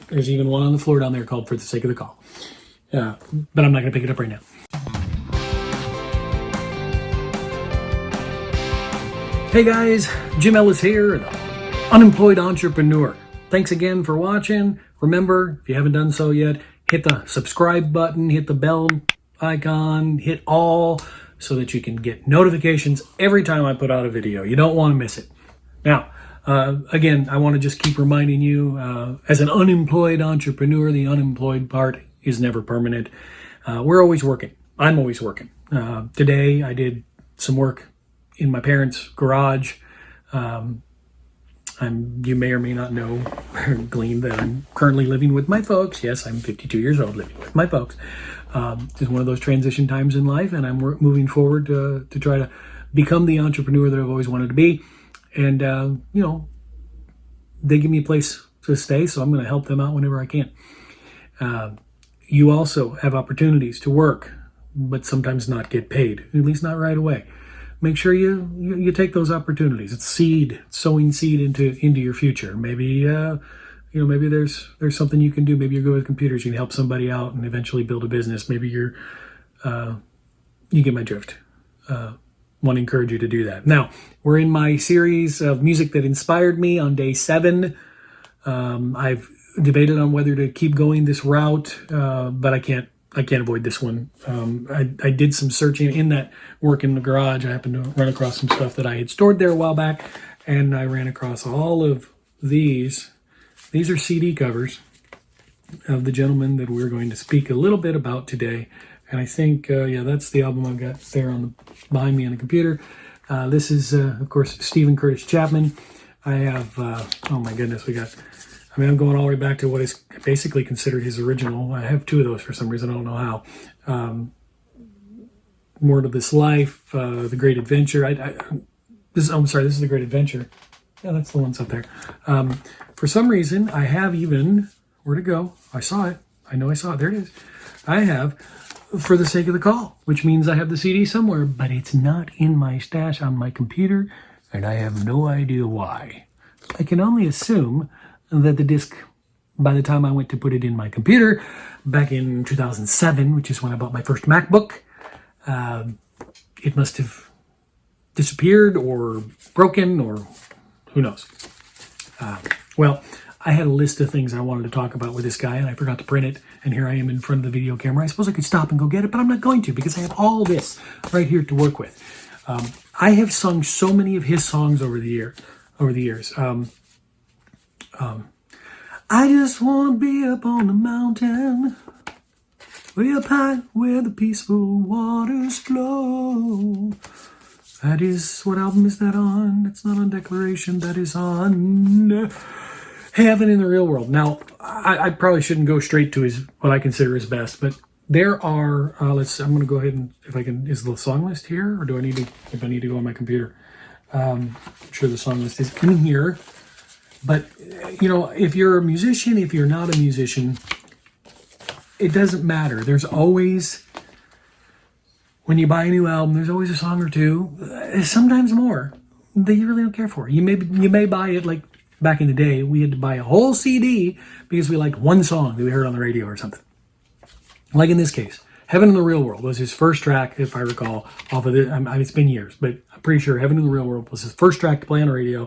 There's even one on the floor down there called For the Sake of the Call. But I'm not going to pick it up right now. Hey guys, Jim Ellis here, the unemployed entrepreneur. Thanks again for watching. Remember, if you haven't done so yet, hit the subscribe button, hit the bell icon, hit all, so that you can get notifications every time I put out a video. You don't want to miss it. Now, again, I want to just keep reminding you, as an unemployed entrepreneur, the unemployed part is never permanent. We're always working. I'm always working. Today, I did some work in my parents' garage. You may or may not know or glean that I'm currently living with my folks. Yes, I'm 52 years old, living with my folks. It's one of those transition times in life, and I'm moving forward to try to become the entrepreneur that I've always wanted to be. And, they give me a place to stay, so I'm going to help them out whenever I can. You also have opportunities to work, but sometimes not get paid, at least not right away. Make sure you take those opportunities. It's seed, sowing seed into your future. Maybe maybe there's something you can do. Maybe you're good with computers. You can help somebody out and eventually build a business. Maybe you get my drift. Want to encourage you to do that. Now, we're in my series of music that inspired me on day 7. I've debated on whether to keep going this route, but I can't avoid this one. I did some searching in that work in the garage. I happened to run across some stuff that I had stored there a while back, and I ran across all of these. These are CD covers of the gentleman that we're going to speak a little bit about today. And I think, that's the album I've got there behind me on the computer. This is, of course, Curtis Chapman. I have, oh my goodness, I'm going all the way back to what is basically considered his original. I have 2 of those for some reason. I don't know how. More to This Life, The Great Adventure. This is The Great Adventure. Yeah, that's the ones up there. For some reason, I have even, where'd it go? I saw it. I know I saw it. There it is. I have For the Sake of the Call, which means I have the CD somewhere, but it's not in my stash on my computer, and I have no idea why. I can only assume that the disc, by the time I went to put it in my computer back in 2007, which is when I bought my first MacBook, it must have disappeared or broken or who knows. Well, I had a list of things I wanted to talk about with this guy, and I forgot to print it, and here I am in front of the video camera. I suppose I could stop and go get it, but I'm not going to because I have all this right here to work with. I have sung so many of his songs over the years. I just want to be up on the mountain, way up high where the peaceful waters flow. That is, what album is that on? That's not on Declaration. That is on Heaven in the Real World. Now, I probably shouldn't go straight to what I consider his best, but there are, I'm going to go ahead and, is the song list here, or do I need to go on my computer? I'm sure the song list is in here. But, if you're a musician, if you're not a musician, it doesn't matter. There's always, when you buy a new album, there's always a song or two, sometimes more, that you really don't care for. You may buy it, like back in the day, we had to buy a whole CD because we liked one song that we heard on the radio or something. Like in this case, Heaven in the Real World was his first track, if I recall, off of it. It's been years, but I'm pretty sure Heaven in the Real World was his first track to play on the radio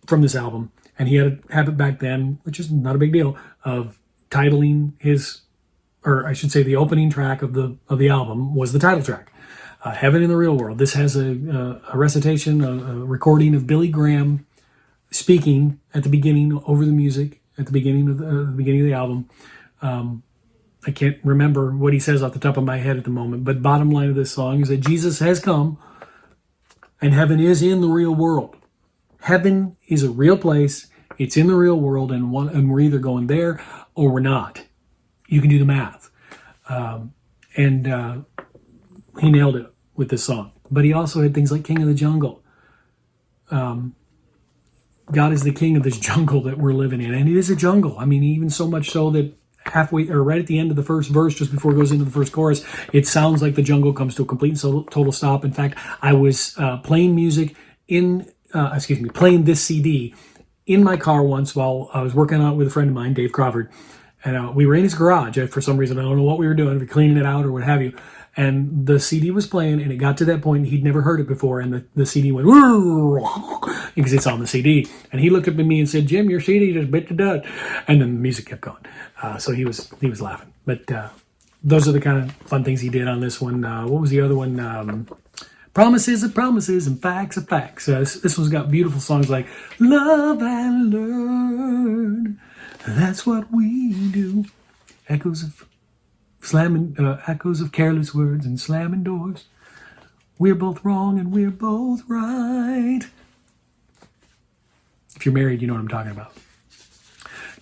from this album. And he had a habit back then, which is not a big deal, of titling the opening track of the album was the title track, Heaven in the Real World. This has a recitation, a recording of Billy Graham speaking at the beginning over the music at the beginning of the album. I can't remember what he says off the top of my head at the moment, but bottom line of this song is that Jesus has come and heaven is in the real world. Heaven is a real place. It's in the real world, and we're either going there or we're not. You can do the math. And he nailed it with this song. But he also had things like King of the Jungle. God is the king of this jungle that we're living in. And it is a jungle. I mean, even so much so that halfway or right at the end of the first verse, just before it goes into the first chorus, it sounds like the jungle comes to a complete and total stop. In fact, I was playing music playing this CD in my car once while I was working out with a friend of mine, Dave Crawford, and we were in his garage. For some reason, I don't know what we were doing, we were cleaning it out or what have you. And the CD was playing, and it got to that point, he'd never heard it before, and the CD went, because it's on the CD. And he looked up at me and said, "Jim, your CD just bit the dust." And then the music kept going. So he was laughing. But those are the kind of fun things he did on this one. What was the other one? Promises are promises and facts are facts. This one's got beautiful songs like Love and Learn. That's what we do. Echoes of careless words and slamming doors. We're both wrong and we're both right. If you're married, you know what I'm talking about.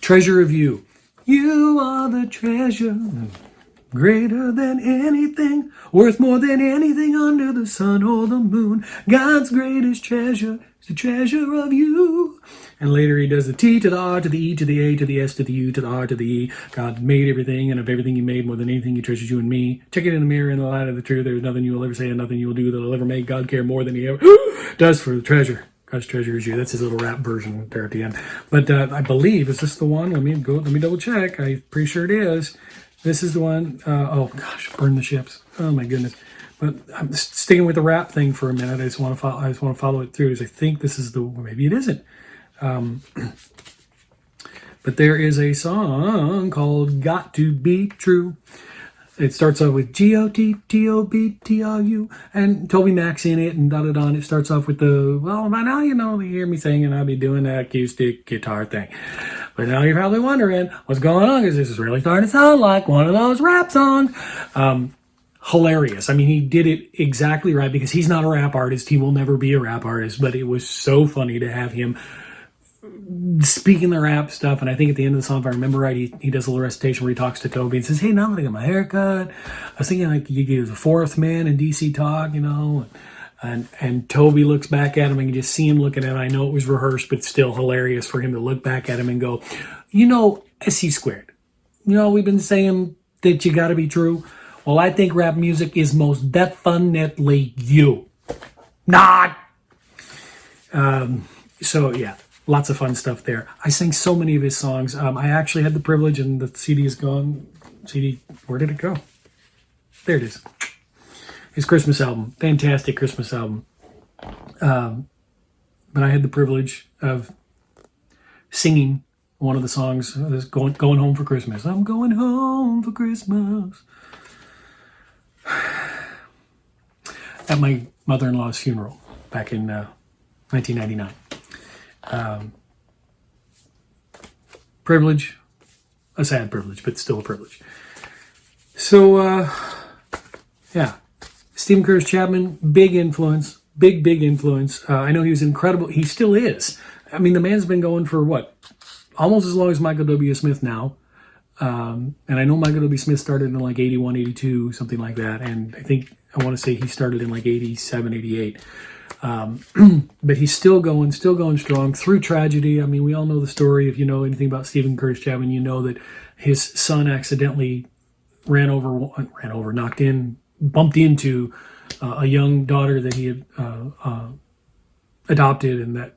Treasure of you. You are the treasure, greater than anything, worth more than anything under the sun or the moon. God's greatest treasure is the treasure of you. And later he does the T to the R to the E to the A to the S to the U to the R to the E. God made everything, and of everything he made, more than anything, he treasures you and me. Check it in the mirror in the light of the truth. There is nothing you will ever say and nothing you will do that will ever make God care more than he ever does for the treasure. God's treasure is you. That's his little rap version there at the end. But I believe, is this the one? Let me double check. I'm pretty sure it is. This is the one. Oh gosh, burn the ships. Oh my goodness. But I'm sticking with the rap thing for a minute. I just want to follow it through. Because I think this is maybe it isn't. But there is a song called "Got to Be True." It starts off with GOTTOBTRU and Toby Mac's in it and da-da-da. And it starts off with well, by now you know, you hear me singing, I'll be doing that acoustic guitar thing. But now you're probably wondering what's going on, because this is really starting to sound like one of those rap songs. Hilarious. I mean, he did it exactly right, because he's not a rap artist. He will never be a rap artist. But it was so funny to have him speaking the rap stuff. And I think at the end of the song, if I remember right, he does a little recitation where he talks to Toby and says, "Hey, now that I got my hair cut, I was thinking like you give the fourth man in DC talk, you know." And Toby looks back at him, and you just see him looking at him. I know it was rehearsed, but still hilarious for him to look back at him and go, "You know, SC squared. You know, we've been saying that you got to be true. Well, I think rap music is most definitely you. Not." So yeah. Lots of fun stuff there. I sing so many of his songs. I actually had the privilege, and the CD is gone. CD, where did it go? There it is. His Christmas album. Fantastic Christmas album. But I had the privilege of singing one of the songs, going home for Christmas. I'm going home for Christmas. At my mother-in-law's funeral back in 1999. Privilege, a sad privilege, but still a privilege. So, yeah, Stephen Curtis Chapman, big influence, big influence. I know he was incredible. He still is. I mean, the man's been going for what? Almost as long as Michael W. Smith now. And I know Michael W. Smith started in like 81, 82, something like that. And I want to say he started in like 87, 88. But he's still going strong through tragedy. I mean, we all know the story. If you know anything about Stephen Curtis Chapman, you know that his son accidentally bumped into a young daughter that he had adopted, and that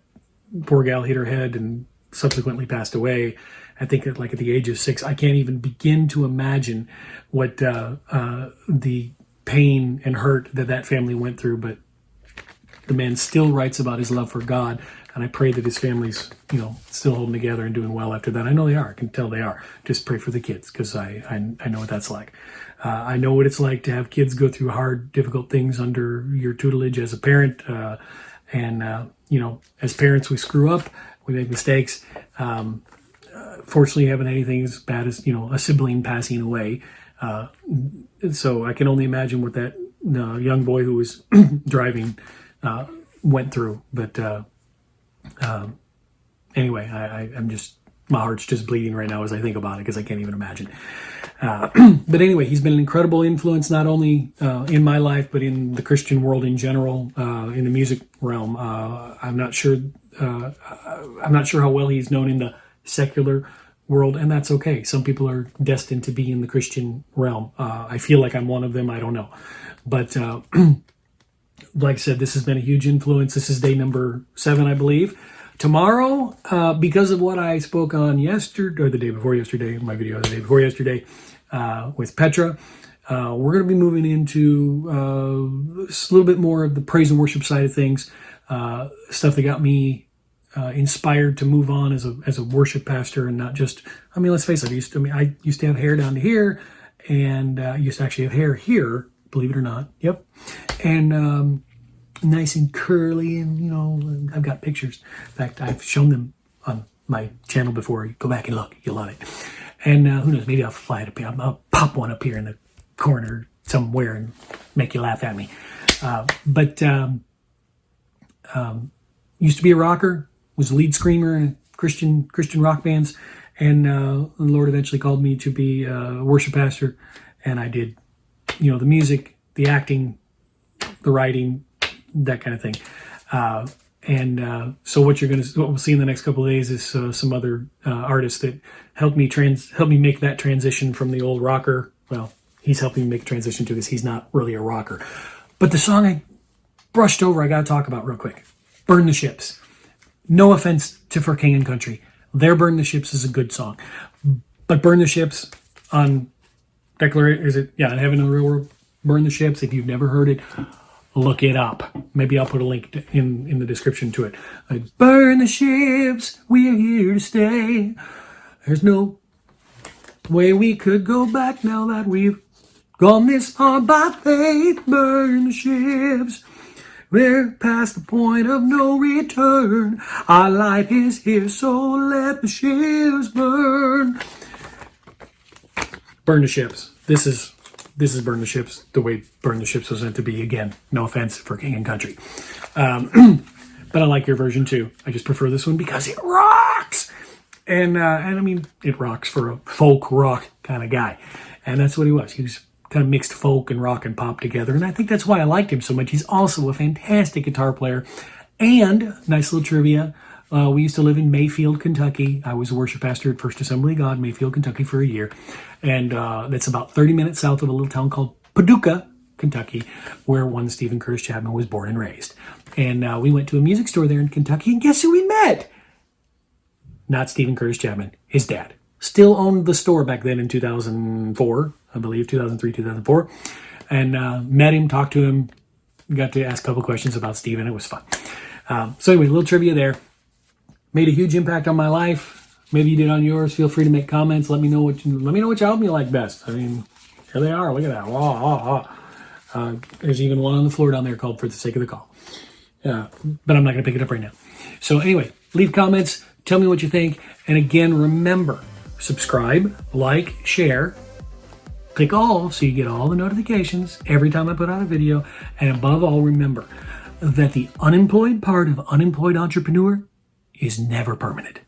poor gal hit her head and subsequently passed away. I think at the age of 6. I can't even begin to imagine what the pain and hurt that family went through, but the man still writes about his love for God, and I pray that his family's, still holding together and doing well after that. I know they are. I can tell they are. Just pray for the kids, because I know what that's like. I know what it's like to have kids go through hard, difficult things under your tutelage as a parent. As parents, we screw up, we make mistakes. Fortunately, haven't anything as bad as, a sibling passing away. So I can only imagine what that young boy who was driving went through. But anyway, I'm just, my heart's just bleeding right now as I think about it, because I can't even imagine. But anyway, he's been an incredible influence, not only in my life, but in the Christian world in general, in the music realm. I'm not sure how well he's known in the secular world, and that's okay. Some people are destined to be in the Christian realm. I feel like I'm one of them. I don't know. But like I said, this has been a huge influence. This is day number 7, I believe. Tomorrow, because of what I spoke on yesterday, or the day before yesterday, my video the day before yesterday with Petra, we're going to be moving into a little bit more of the praise and worship side of things, stuff that got me inspired to move on as a worship pastor, and not just, I mean, let's face it, I used to have hair down to here, and I used to actually have hair here, believe it or not. Yep. And nice and curly, and you know, I've got pictures. In fact, I've shown them on my channel before. Go back and look, you'll love it. And who knows, maybe I'll fly it up here. I'll pop one up here in the corner somewhere and make you laugh at me. But used to be a rocker, was a lead screamer in Christian rock bands, and the Lord eventually called me to be a worship pastor, and I did, you know, the music, the acting, the writing, that kind of thing. So what we'll see in the next couple of days is some other artists that helped me make that transition from the old rocker. Well, he's helping me make a transition to this. He's not really a rocker. But the song I brushed over, I got to talk about real quick. Burn the Ships. No offense to For King and Country. Their Burn the Ships is a good song. But Burn the Ships on Declaration, on Heaven and the Real World, Burn the Ships, if you've never heard it, look it up. Maybe I'll put a link in the description to it. Burn the ships, we're here to stay. There's no way we could go back now that we've gone this far by faith. Burn the ships. We're past the point of no return. Our life is here, so let the ships burn. Burn the ships. This is Burn the Ships, the way Burn the Ships was meant to be. Again, no offense for King and Country. But I like your version too. I just prefer this one because it rocks. And I mean, it rocks for a folk rock kind of guy. And that's what he was. He was kind of mixed folk and rock and pop together. And I think that's why I liked him so much. He's also a fantastic guitar player. And, nice little trivia, we used to live in Mayfield, Kentucky. I was a worship pastor at First Assembly of God, Mayfield, Kentucky for a year. And that's about 30 minutes south of a little town called Paducah, Kentucky, where one Stephen Curtis Chapman was born and raised. And we went to a music store there in Kentucky, and guess who we met? Not Stephen Curtis Chapman, his dad. Still owned the store back then in 2004, I believe, 2003, 2004. And met him, talked to him, got to ask a couple questions about Stephen. It was fun. So anyway, a little trivia there. Made a huge impact on my life. Maybe you did on yours. Feel free to make comments. Let me know which album you like best. I mean, here they are. Look at that. There's even one on the floor down there called For the Sake of the Call. But I'm not going to pick it up right now. So anyway, leave comments. Tell me what you think. And again, remember, subscribe, like, share. Click all so you get all the notifications every time I put out a video. And above all, remember that the unemployed part of unemployed entrepreneur is never permanent.